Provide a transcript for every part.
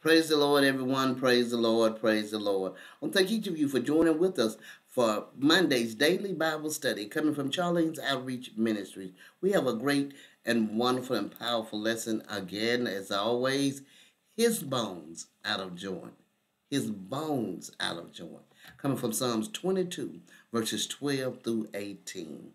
Praise the Lord, everyone. Praise the Lord. Praise the Lord. I want to thank each of you for joining with us for Monday's daily Bible study coming from Charlene's Outreach Ministries. We have a great and wonderful and powerful lesson again, as always. His bones out of joint. His bones out of joint. Coming from Psalms 22, verses 12 through 18.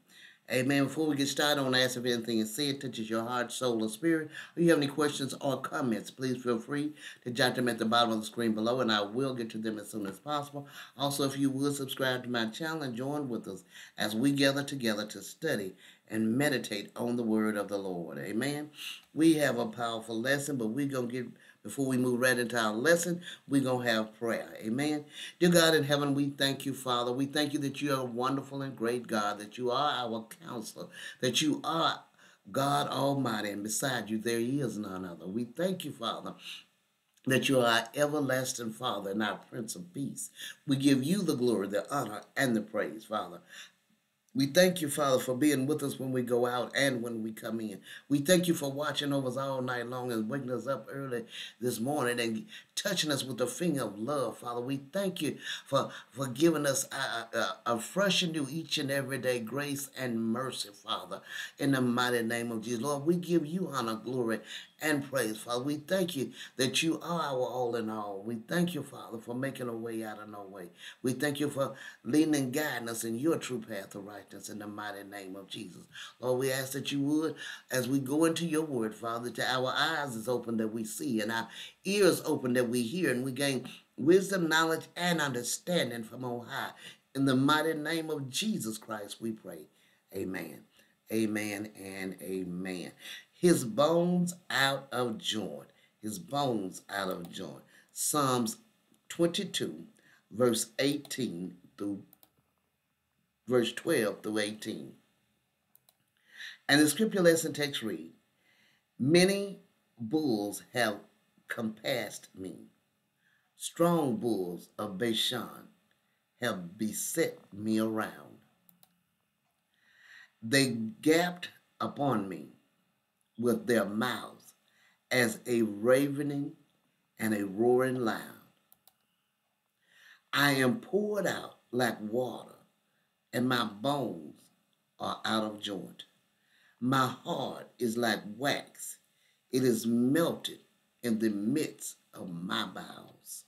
Amen. Before we get started, I want to ask if anything is said touches your heart, soul, or spirit, or you have any questions or comments, please feel free to jot them at the bottom of the screen below, and I will get to them as soon as possible. Also, if you would subscribe to my channel and join with us as we gather together to study and meditate on the word of the Lord. Amen. We have a powerful lesson, but we're going to get, before we move right into our lesson, we're going to have prayer. Amen. Dear God in heaven, we thank you, Father. We thank you that you are a wonderful and great God, that you are our counselor, that you are God Almighty, and beside you there is none other. We thank you, Father, that you are our everlasting Father and our Prince of Peace. We give you the glory, the honor, and the praise, Father. We thank you, Father, for being with us when we go out and when we come in. We thank you for watching over us all night long and waking us up early this morning and touching us with the finger of love, Father. We thank you for giving us a fresh and new each and every day grace and mercy, Father, in the mighty name of Jesus. Lord, we give you honor, glory, and praise, Father. We thank you that you are our all in all. We thank you, Father, for making a way out of no way. We thank you for leading and guiding us in your true path of righteousness in the mighty name of Jesus. Lord, we ask that you would, as we go into your word, Father, that our eyes is open that we see and our ears open that we hear, and we gain wisdom, knowledge, and understanding from on high. In the mighty name of Jesus Christ, we pray. Amen. Amen and amen. His bones out of joint. His bones out of joint. Psalms 22, verse 18 through verse 12 through 18. And the scripture lesson text read, many bulls have compassed me. Strong bulls of Bashan have beset me around. They gaped upon me with their mouths as a ravening and a roaring lion. I am poured out like water, and my bones are out of joint. My heart is like wax. It is melted in the midst of my bowels.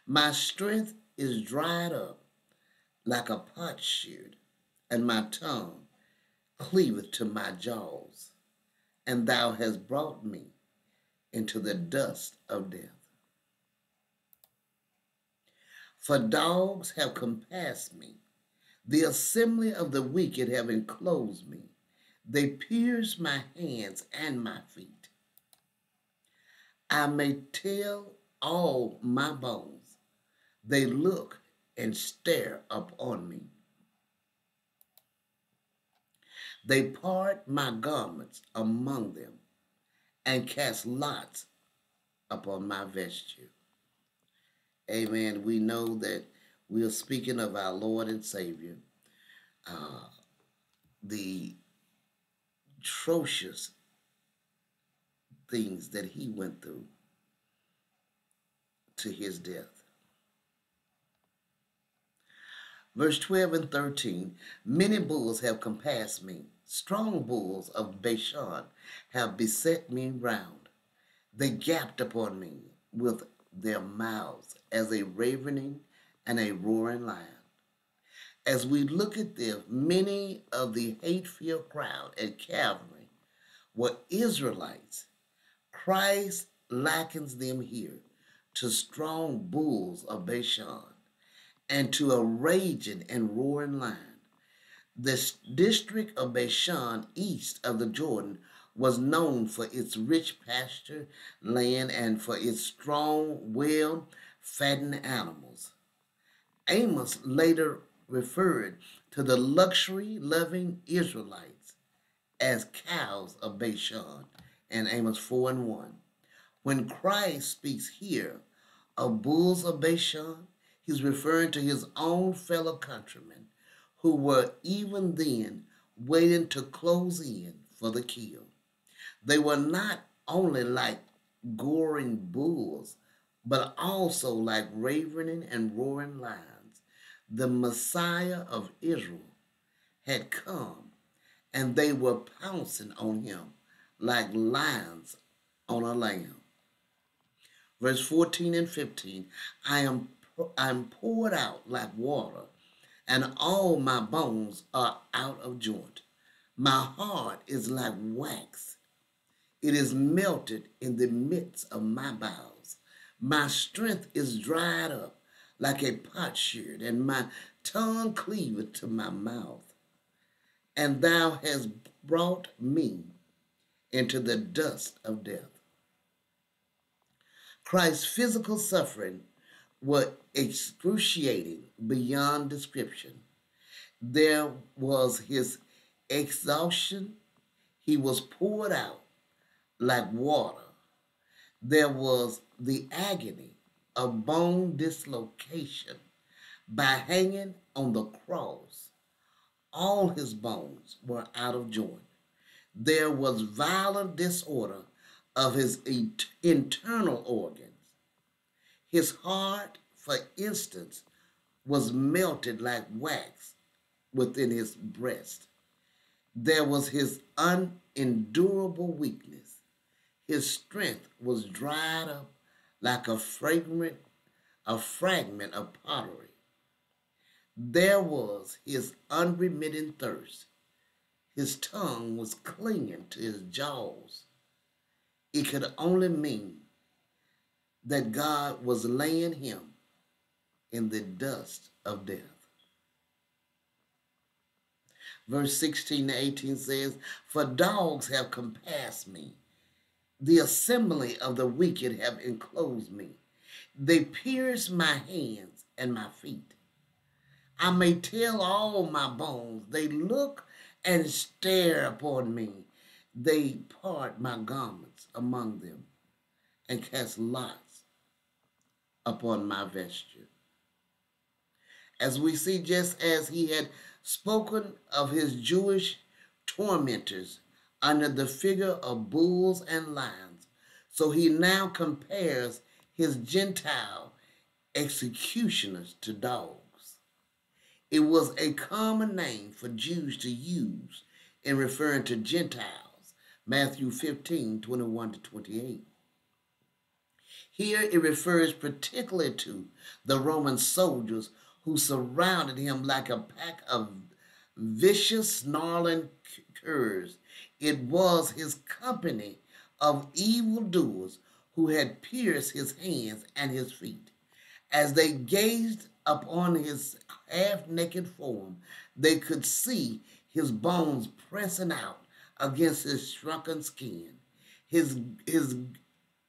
My strength is dried up like a potsherd, and my tongue cleaveth to my jaws, and thou hast brought me into the dust of death. For dogs have compassed me, the assembly of the wicked have inclosed me. They pierce my hands and my feet. I may tell all my bones. They look and stare upon me. They part my garments among them and cast lots upon my vesture. Amen. We know that we are speaking of our Lord and Savior, the atrocious things that he went through to his death. Verse 12 and 13, many bulls have compassed me. Strong bulls of Bashan have beset me round. They gaped upon me with their mouths as a ravening and a roaring lion. As we look at them, many of the hate-filled crowd at Calvary were Israelites. Christ likens them here to strong bulls of Bashan and to a raging and roaring lion. The district of Bashan east of the Jordan was known for its rich pasture land and for its strong, well-fattened animals. Amos later referred to the luxury-loving Israelites as cows of Bashan in Amos 4 and 1. When Christ speaks here of bulls of Bashan, he's referring to his own fellow countrymen who were even then waiting to close in for the kill. They were not only like goring bulls, but also like ravening and roaring lions. The Messiah of Israel had come, and they were pouncing on him like lions on a lamb. Verse 14 and 15, I'm poured out like water, and all my bones are out of joint. My heart is like wax. It is melted in the midst of my bowels. My strength is dried up like a potsherd, and my tongue cleaveth to my mouth. And thou hast brought me into the dust of death. Christ's physical suffering was excruciating beyond description. There was his exhaustion. He was poured out like water. There was the agony of bone dislocation by hanging on the cross. All his bones were out of joint. There was violent disorder of his internal organs. His heart, for instance, was melted like wax within his breast. There was his unendurable weakness. His strength was dried up like a fragment of pottery. There was his unremitting thirst. His tongue was clinging to his jaws. It could only mean that God was laying him in the dust of death. Verse 16 to 18 says, For dogs have compassed me. The assembly of the wicked have inclosed me. They pierce my hands and my feet. I may tell all my bones. They look and stare upon me. They part my garments among them and cast lots upon my vesture. As we see, just as he had spoken of his Jewish tormentors under the figure of bulls and lions, so he now compares his Gentile executioners to dogs. It was a common name for Jews to use in referring to Gentiles, Matthew 15, 21 to 28. Here it refers particularly to the Roman soldiers who surrounded him like a pack of vicious, snarling curs. It was his company of evildoers who had pierced his hands and his feet. As they gazed upon his half-naked form, they could see his bones pressing out against his shrunken skin.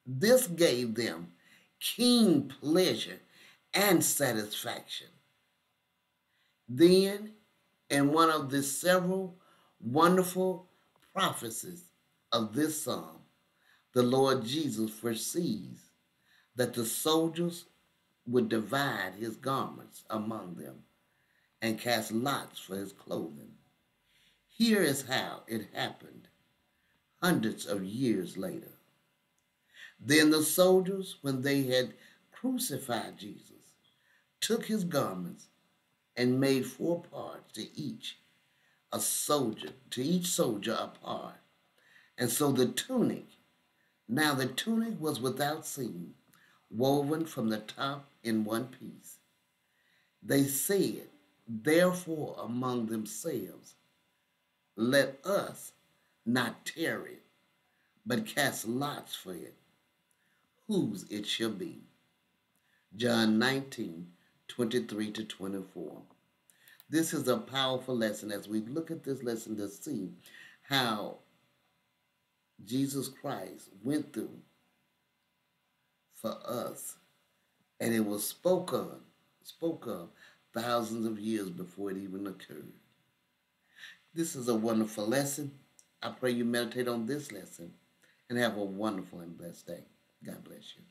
This gave them keen pleasure and satisfaction. Then, in one of the several wonderful prophecies of this psalm, the Lord Jesus foresees that the soldiers would divide his garments among them and cast lots for his clothing. Here is how it happened hundreds of years later. Then the soldiers, when they had crucified Jesus, took his garments and made 4 parts to each soldier a part. And so the tunic was without seam, woven from the top in one piece. They said, therefore, among themselves, let us not tear it, but cast lots for it, whose it shall be. John 19, 23 to 24. This is a powerful lesson as we look at this lesson to see how Jesus Christ went through for us, and it was spoke of thousands of years before it even occurred. This is a wonderful lesson. I pray you meditate on this lesson and have a wonderful and blessed day. God bless you.